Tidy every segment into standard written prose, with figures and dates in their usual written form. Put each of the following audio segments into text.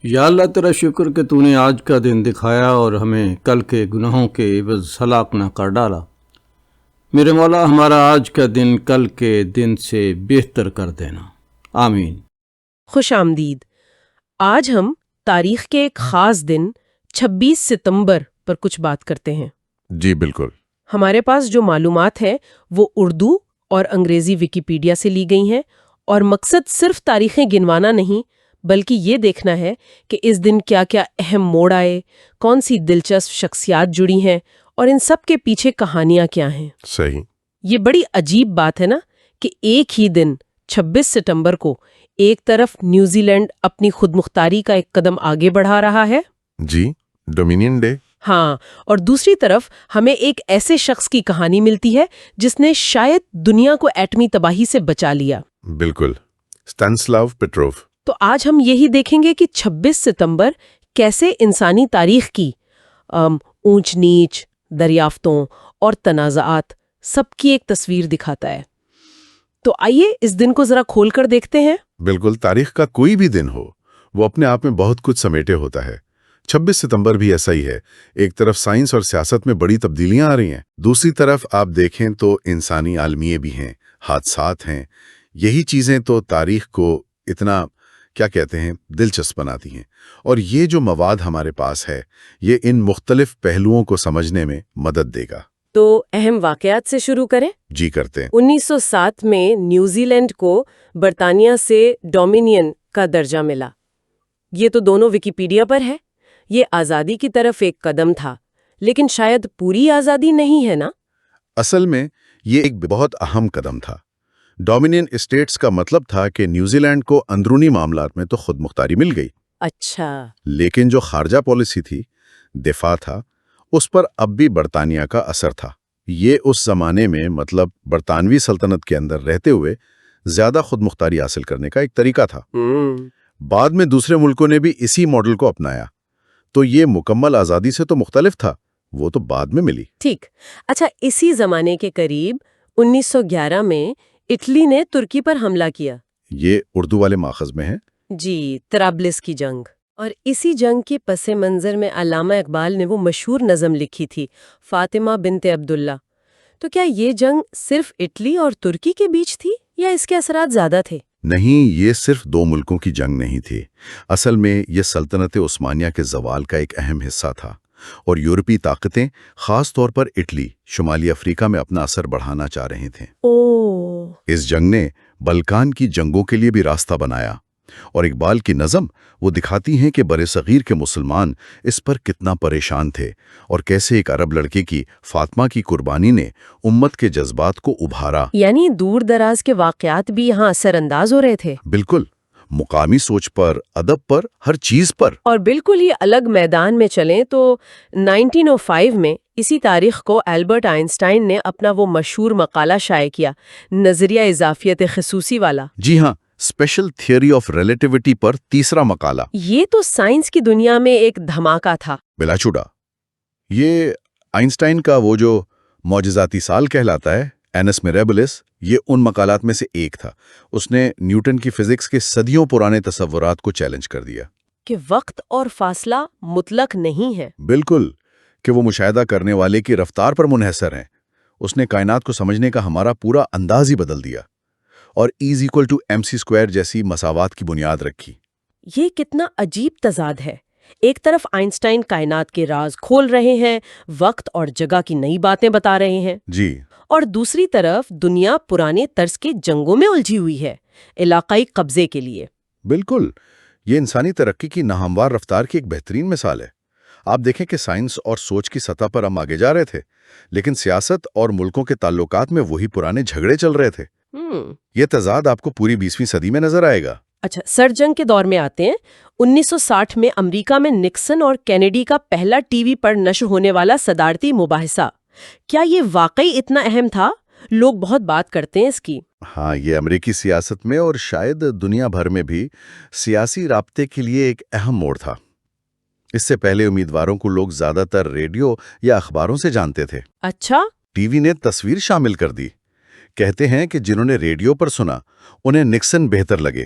یا اللہ تیرا شکر کہ تو نے آج کا دن دکھایا اور ہمیں کل کے گناہوں کے عوض ہلاک نہ کر ڈالا۔ میرے مولا، ہمارا آج کا دن کل کے دن سے بہتر کر دینا، آمین۔ خوش آمدید۔ آج ہم تاریخ کے ایک خاص دن 26 ستمبر پر کچھ بات کرتے ہیں۔ جی بالکل۔ ہمارے پاس جو معلومات ہیں وہ اردو اور انگریزی ویکیپیڈیا سے لی گئی ہیں، اور مقصد صرف تاریخیں گنوانا نہیں بلکہ یہ دیکھنا ہے کہ اس دن کیا کیا اہم موڑ آئے، کون سی دلچسپ شخصیات جڑی ہیں، اور ان سب کے پیچھے کہانیاں کیا ہیں۔ صحیح۔ یہ بڑی عجیب بات ہے نا کہ ایک ہی دن 26 ستمبر کو ایک طرف نیوزی لینڈ اپنی خود مختاری کا ایک قدم آگے بڑھا رہا ہے، جی، ڈومینین ڈے۔ ہاں، اور دوسری طرف ہمیں ایک ایسے شخص کی کہانی ملتی ہے جس نے شاید دنیا کو ایٹمی تباہی سے بچا لیا۔ بالکل، اسٹانسلاو پیٹروف۔ تو آج ہم یہی دیکھیں گے کہ 26 ستمبر کیسے انسانی تاریخ کی اونچ نیچ، دریافتوں اور تنازعات سب کی ایک تصویر دکھاتا ہے۔ تو آئیے اس دن کو ذرا کھول کر دیکھتے ہیں۔ بالکل، تاریخ کا کوئی بھی دن ہو وہ اپنے آپ میں بہت کچھ سمیٹے ہوتا ہے۔ 26 ستمبر بھی ایسا ہی ہے۔ ایک طرف سائنس اور سیاست میں بڑی تبدیلیاں آ رہی ہیں، دوسری طرف آپ دیکھیں تو انسانی عالمیے بھی ہیں، حادثات ہیں۔ یہی چیزیں تو تاریخ کو اتنا کیا کہتے ہیں دلچسپ بناتی ہیں، اور یہ جو مواد ہمارے پاس ہے یہ ان مختلف پہلوؤں کو سمجھنے میں مدد دے گا۔ تو اہم واقعات سے شروع کریں۔ جی کرتے ہیں۔ 1907 میں نیوزی لینڈ کو برطانیہ سے ڈومینین کا درجہ ملا۔ یہ تو دونوں ویکیپیڈیا پر ہے۔ یہ آزادی کی طرف ایک قدم تھا، لیکن شاید پوری آزادی نہیں ہے نا؟ اصل میں یہ ایک بہت اہم قدم تھا۔ ڈومینین اسٹیٹس کا مطلب تھا کہ نیوزی لینڈ کو اندرونی معاملات میں تو خود مختاری مل گئی، اچھا، لیکن جو خارجہ پالیسی تھی، دفاع تھا، اس پر اب بھی برطانیہ کا اثر تھا۔ یہ اس زمانے میں مطلب برطانوی سلطنت کے اندر رہتے ہوئے زیادہ خود مختاری حاصل کرنے کا ایک طریقہ تھا۔ بعد میں دوسرے ملکوں نے بھی اسی ماڈل کو اپنایا، تو یہ مکمل آزادی سے تو مختلف تھا، وہ تو بعد میں ملی۔ ٹھیک۔ اچھا، اسی زمانے کے قریب 1911 میں اٹلی نے ترکی پر حملہ کیا۔ یہ اردو والے ماخذ میں ہے۔ جی، طرابلس کی جنگ۔ اور اسی جنگ کے پس منظر میں علامہ اقبال نے وہ مشہور نظم لکھی تھی، فاطمہ بنت عبداللہ۔ تو کیا یہ جنگ صرف اٹلی اور ترکی کے بیچ تھی یا اس کے اثرات زیادہ تھے؟ نہیں، یہ صرف دو ملکوں کی جنگ نہیں تھی۔ اصل میں یہ سلطنت عثمانیہ کے زوال کا ایک اہم حصہ تھا، اور یورپی طاقتیں خاص طور پر اٹلی شمالی افریقہ میں اپنا اثر بڑھانا چاہ رہے تھے۔ اس جنگ نے بلکان کی جنگوں کے لیے بھی راستہ بنایا، اور اقبال کی نظم وہ دکھاتی ہیں کہ برِ صغیر کے مسلمان اس پر کتنا پریشان تھے، اور کیسے ایک عرب لڑکے کی فاطمہ کی قربانی نے امت کے جذبات کو ابھارا۔ یعنی دور دراز کے واقعات بھی یہاں اثر انداز ہو رہے تھے۔ بالکل، مقامی سوچ پر، ادب پر، ہر چیز پر۔ اور بالکل ہی الگ میدان میں چلیں تو 1905 میں اسی تاریخ کو البرٹ آئنسٹائن نے اپنا وہ مشہور مقالہ شائع کیا، نظریہ اضافیت خصوصی والا۔ جی ہاں، اسپیشل تھیوری آف ریلیٹیوٹی پر تیسرا مقالہ۔ یہ تو سائنس کی دنیا میں ایک دھماکہ تھا۔ بلا شبہ یہ آئنسٹائن کا وہ جو معجزاتی سال کہلاتا ہے، اینس میریبلس، یہ ان مقالات میں سے ایک تھا۔ اس نے نیوٹن کی فزکس کے صدیوں پرانے تصورات کو چیلنج کر دیا کہ وقت اور فاصلہ مطلق نہیں ہے۔ بالکل، کہ وہ مشاہدہ کرنے والے کی رفتار پر منحصر ہیں۔ اس نے کائنات کو سمجھنے کا ہمارا پورا انداز ہی بدل دیا، اور E=mc² جیسی مساوات کی بنیاد رکھی۔ یہ کتنا عجیب تضاد ہے۔ ایک طرف آئنسٹائن کائنات کے راز کھول رہے ہیں، وقت اور جگہ کی نئی باتیں بتا رہے ہیں، جی، اور دوسری طرف دنیا پرانے طرز کے جنگوں میں الجھی ہوئی ہے، علاقائی قبضے کے لیے۔ بالکل، یہ انسانی ترقی کی ناہموار رفتار کی ایک بہترین مثال ہے۔ آپ دیکھیں کہ سائنس اور سوچ کی سطح پر ہم آگے جا رہے تھے، لیکن سیاست اور ملکوں کے تعلقات میں وہی پرانے جھگڑے چل رہے تھے۔ یہ تضاد آپ کو پوری 20ویں صدی میں نظر آئے گا۔ اچھا، سر جنگ کے دور میں آتے ہیں۔ 1960 میں امریکہ میں نکسن اور کینیڈی کا پہلا ٹی وی پر نشر ہونے والا صدارتی مباحثہ، کیا یہ واقعی اتنا اہم تھا؟ لوگ بہت بات کرتے ہیں اس کی۔ ہاں، یہ امریکی سیاست میں اور شاید دنیا بھر میں بھی سیاسی رابطے کے لیے ایک اہم موڑ تھا۔ اس سے پہلے امیدواروں کو لوگ زیادہ تر ریڈیو یا اخباروں سے جانتے تھے۔ اچھا، ٹی وی نے تصویر شامل کر دی۔ کہتے ہیں کہ جنہوں نے ریڈیو پر سنا انہیں نکسن بہتر لگے،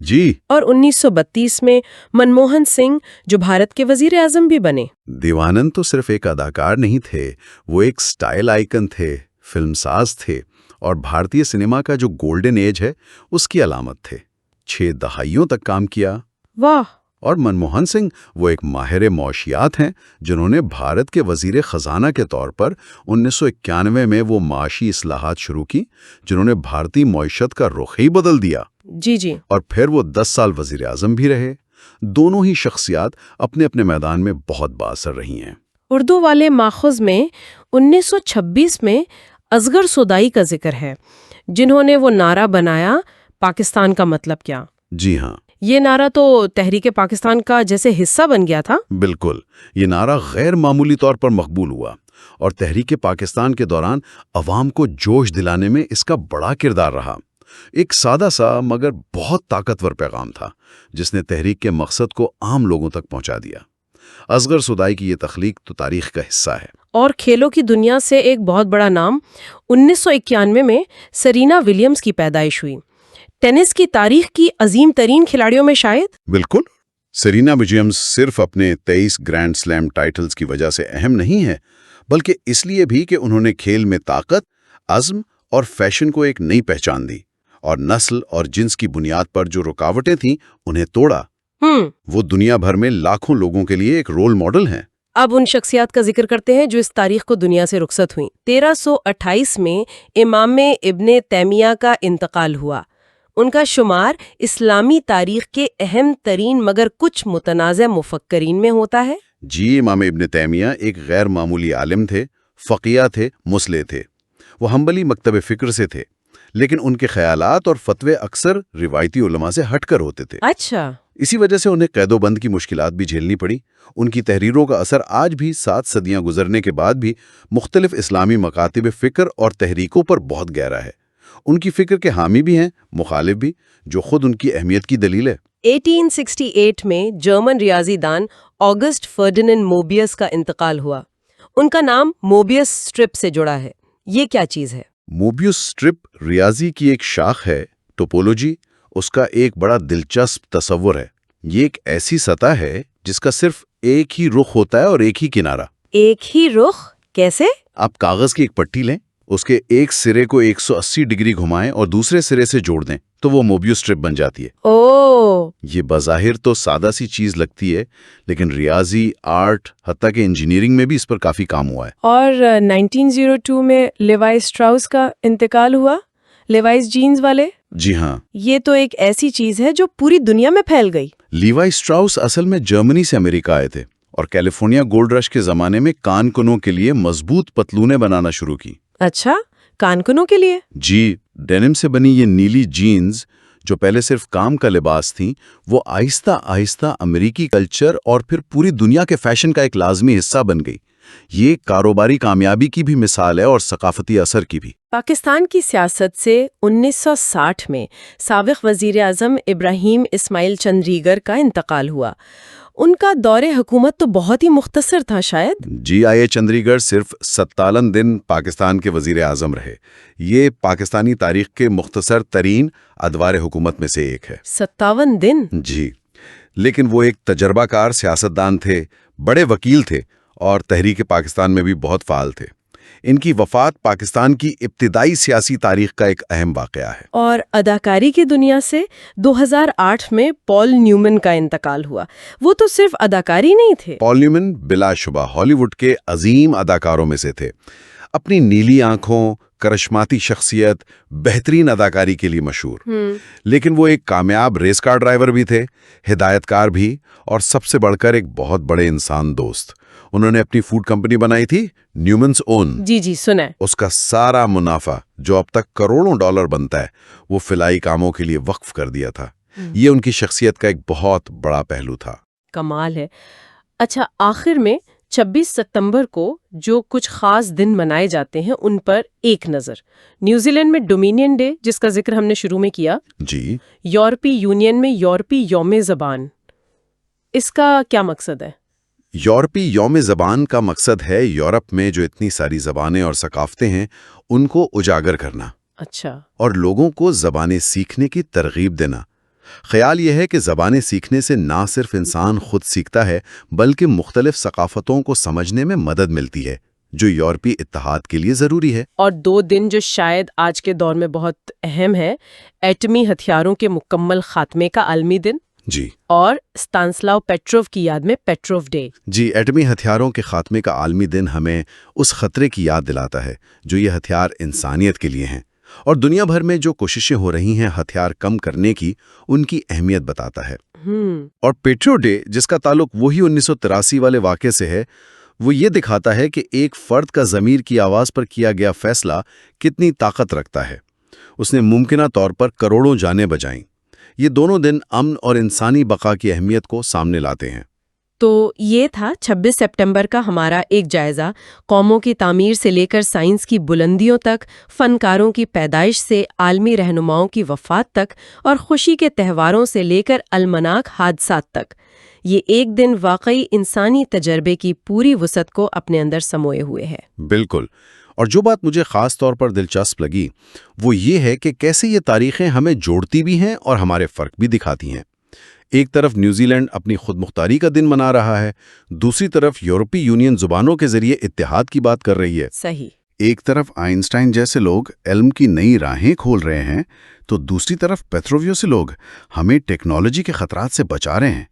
جی، اور 1932 میں منموہن سنگھ جو بھارت کے وزیر اعظم بھی بنے۔ دیوانند تو صرف ایک اداکار نہیں تھے، وہ ایک سٹائل آئیکن تھے، فلم ساز تھے اور بھارتی سنیما کا جو گولڈن ایج ہے اس کی علامت تھے۔ 6 دہائیوں تک کام کیا۔ واہ! اور منموہن سنگھ وہ ایک ماہر معاشیات ہیں جنہوں نے بھارت کے وزیر خزانہ کے طور پر 1991 میں وہ معاشی اصلاحات شروع کی جنہوں نے بھارتی معیشت کا رخ ہی بدل دیا۔ جی جی۔ اور پھر وہ 10 سال وزیر اعظم بھی رہے۔ دونوں ہی شخصیات اپنے اپنے میدان میں بہت بااثر رہی ہیں۔ اردو والے ماخذ میں 1926 میں اصغر سودائی کا ذکر ہے، جنہوں نے وہ نعرہ بنایا، پاکستان کا مطلب کیا؟ جی ہاں، یہ نعرہ تو تحریک پاکستان کا جیسے حصہ بن گیا تھا۔ بالکل، یہ نعرہ غیر معمولی طور پر مقبول ہوا اور تحریک پاکستان کے دوران عوام کو جوش دلانے میں اس کا بڑا کردار رہا۔ ایک سادہ سا مگر بہت طاقتور پیغام تھا جس نے تحریک کے مقصد کو عام لوگوں تک پہنچا دیا۔ اصغر سودائی کی یہ تخلیق تو تاریخ کا حصہ ہے۔ اور کھیلوں کی دنیا سے ایک بہت بڑا نام، 1991 میں سرینا ولیمز کی پیدائش ہوئی، ٹینس کی تاریخ کی عظیم ترین کھلاڑیوں میں شاید۔ بالکل، سرینا ولیمز صرف اپنے 23 گرینڈ سلیم ٹائٹلز کی وجہ سے اہم نہیں ہے، بلکہ اس لیے بھی کہ انہوں نے کھیل میں طاقت، عزم اور فیشن کو ایک نئی پہچان دی اور نسل اور جنس کی بنیاد پر جو رکاوٹیں تھیں انہیں توڑا۔ وہ دنیا بھر میں لاکھوں لوگوں کے لیے ایک رول ماڈل ہیں۔ اب ان شخصیات کا ذکر کرتے ہیں جو اس تاریخ کو دنیا سے رخصت ہوئیں۔ 1328 میں امام ابن تیمیہ کا انتقال ہوا۔ ان کا شمار اسلامی تاریخ کے اہم ترین مگر کچھ متنازع مفکرین میں ہوتا ہے۔ جی، امام ابن تیمیہ ایک غیر معمولی عالم تھے، فقیہ تھے، مصلح تھے۔ وہ حنبلی مکتب فکر سے تھے، لیکن ان کے خیالات اور فتوے اکثر روایتی علماء سے ہٹ کر ہوتے تھے۔ اچھا۔ اسی وجہ سے انہیں قید و بند کی مشکلات بھی جھیلنی پڑی۔ ان کی تحریروں کا اثر آج بھی 7 صدیاں گزرنے کے بعد بھی مختلف اسلامی مکاتب فکر اور تحریکوں پر بہت گہرا ہے۔ ان کی فکر کے حامی بھی ہیں، مخالف بھی، جو خود ان کی اہمیت کی دلیل ہے۔ 1868 میں جرمن ریاضی دان آگسٹ فرڈیننڈ موبیس کا انتقال ہوا۔ ان کا نام موبیس اسٹرپ سے جڑا ہے۔ یہ کیا چیز ہے؟ موبیس اسٹرپ ریاضی کی ایک شاخ ہے، ٹوپولوجی اس کا ایک بڑا دلچسپ تصور ہے۔ یہ ایک ایسی سطح ہے جس کا صرف ایک ہی رخ ہوتا ہے اور ایک ہی کنارہ۔ ایک ہی رخ کیسے؟ آپ کاغذ کی ایک پٹی لیں، اس کے ایک سرے کو 180 ڈگری گھمائیں اور دوسرے سرے سے جوڑ دیں تو وہ موبیس اسٹرپ بن جاتی ہے۔ اوہ! یہ بظاہر تو سادہ سی چیز لگتی ہے، لیکن ریاضی، آرٹ، حتیٰ کہ انجینئرنگ میں بھی اس پر کافی کام ہوا ہے۔ اور 1902 میں لیوائس اسٹراؤس کا انتقال ہوا، لیوائس جینز والے۔ جی ہاں، یہ تو ایک ایسی چیز ہے جو پوری دنیا میں پھیل گئی۔ لیوائس اسٹراؤس اصل میں جرمنی سے امریکہ آئے تھے اور کیلیفورنیا گولڈ رش کے زمانے میں کان کنوں کے لیے مضبوط پتلونیں بنانا شروع کی۔ اچھا، کان کنوں کے لیے؟ جی، ڈینم سے بنی یہ نیلی جینز جو پہلے صرف کام کا لباس تھیں، وہ آہستہ آہستہ امریکی کلچر اور پھر پوری دنیا کے فیشن کا ایک لازمی حصہ بن گئی۔ یہ کاروباری کامیابی کی بھی مثال ہے اور ثقافتی اثر کی بھی۔ پاکستان کی سیاست سے 1960 میں سابق وزیر اعظم ابراہیم اسماعیل چندریگر کا انتقال ہوا۔ ان کا دور حکومت تو بہت ہی مختصر تھا شاید۔ جی آئی چندریگر صرف 57 دن پاکستان کے وزیر اعظم رہے۔ یہ پاکستانی تاریخ کے مختصر ترین ادوار حکومت میں سے ایک ہے۔ 57 دن؟ جی، لیکن وہ ایک تجربہ کار سیاستدان تھے، بڑے وکیل تھے اور تحریک پاکستان میں بھی بہت فعال تھے۔ ان کی وفات پاکستان کی ابتدائی سیاسی تاریخ کا ایک اہم واقعہ ہے۔ اور اداکاری کی دنیا سے 2008 میں پال نیومن کا انتقال ہوا۔ وہ تو صرف اداکاری نہیں تھے۔ پال نیومن بلا شبہ ہالی ووڈ کے عظیم اداکاروں میں سے تھے۔ اپنی نیلی آنکھوں، کرشماتی شخصیت، بہترین اداکاری کے لیے مشہور۔ لیکن وہ ایک کامیاب ریس کار ڈرائیور بھی تھے، ہدایت کار بھی، اور سب سے بڑھ کر ایک بہت بڑے انسان دوست۔ انہوں نے اپنی فوڈ کمپنی بنائی تھی، نیومنز اون۔ جی سنا ہے۔ اس کا سارا منافع جو اب تک کروڑوں ڈالر بنتا ہے وہ فلاحی کاموں کے لیے وقف کر دیا تھا۔ یہ ان کی شخصیت کا ایک بہت بڑا پہلو تھا۔ کمال ہے۔ اچھا، آخر میں 26 ستمبر کو جو کچھ خاص دن منائے جاتے ہیں ان پر ایک نظر۔ نیوزی لینڈ میں ڈومینین ڈے، جس کا ذکر ہم نے شروع میں کیا۔ جی، یورپی یونین میں یورپی یوم زبان، اس کا کیا مقصد ہے؟ یورپی یوم زبان کا مقصد ہے یورپ میں جو اتنی ساری زبانیں اور ثقافتیں ہیں ان کو اجاگر کرنا۔ اچھا۔ اور لوگوں کو زبانیں سیکھنے کی ترغیب دینا۔ خیال یہ ہے کہ زبانیں سیکھنے سے نہ صرف انسان خود سیکھتا ہے بلکہ مختلف ثقافتوں کو سمجھنے میں مدد ملتی ہے، جو یورپی اتحاد کے لیے ضروری ہے۔ اور 2 دن جو شاید آج کے دور میں بہت اہم ہے، ایٹمی ہتھیاروں کے مکمل خاتمے کا عالمی دن جی اور ستانسلاو پیٹروف کی یاد میں پیٹروف ڈے۔ جی ایٹمی ہتھیاروں کے خاتمے کا عالمی دن ہمیں اس خطرے کی یاد دلاتا ہے جو یہ ہتھیار انسانیت کے لیے ہیں، اور دنیا بھر میں جو کوششیں ہو رہی ہیں ہتھیار کم کرنے کی، ان کی اہمیت بتاتا ہے۔ اور پیٹرو ڈے، جس کا تعلق وہی 1983 والے واقعے سے ہے، وہ یہ دکھاتا ہے کہ ایک فرد کا ضمیر کی آواز پر کیا گیا فیصلہ کتنی طاقت رکھتا ہے۔ اس نے ممکنہ طور پر کروڑوں جانیں بچائیں۔ یہ دونوں دن امن اور انسانی بقا کی اہمیت کو سامنے لاتے ہیں۔ تو یہ تھا 26 سپٹمبر کا ہمارا ایک جائزہ، قوموں کی تعمیر سے لے کر سائنس کی بلندیوں تک، فنکاروں کی پیدائش سے عالمی رہنماؤں کی وفات تک، اور خوشی کے تہواروں سے لے کر المناک حادثات تک۔ یہ ایک دن واقعی انسانی تجربے کی پوری وسعت کو اپنے اندر سموئے ہوئے ہے۔ بالکل، اور جو بات مجھے خاص طور پر دلچسپ لگی وہ یہ ہے کہ کیسے یہ تاریخیں ہمیں جوڑتی بھی ہیں اور ہمارے فرق بھی دکھاتی ہیں۔ ایک طرف نیوزی لینڈ اپنی خود مختاری کا دن منا رہا ہے، دوسری طرف یورپی یونین زبانوں کے ذریعے اتحاد کی بات کر رہی ہے۔ صحیح۔ ایک طرف آئنسٹائن جیسے لوگ علم کی نئی راہیں کھول رہے ہیں تو دوسری طرف پیٹروویو سے لوگ ہمیں ٹیکنالوجی کے خطرات سے بچا رہے ہیں۔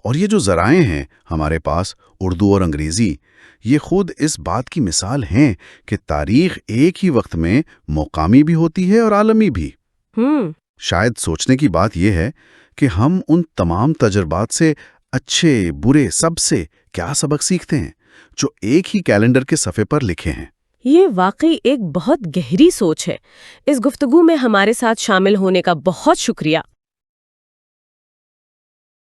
اور یہ جو ذرائع ہیں ہمارے پاس، اردو اور انگریزی، یہ خود اس بات کی مثال ہیں کہ تاریخ ایک ہی وقت میں مقامی بھی ہوتی ہے اور عالمی بھی۔ شاید سوچنے کی بات یہ ہے کہ ہم ان تمام تجربات سے، اچھے برے سب سے، کیا سبق سیکھتے ہیں جو ایک ہی کیلنڈر کے صفحے پر لکھے ہیں۔ یہ واقعی ایک بہت گہری سوچ ہے۔ اس گفتگو میں ہمارے ساتھ شامل ہونے کا بہت شکریہ۔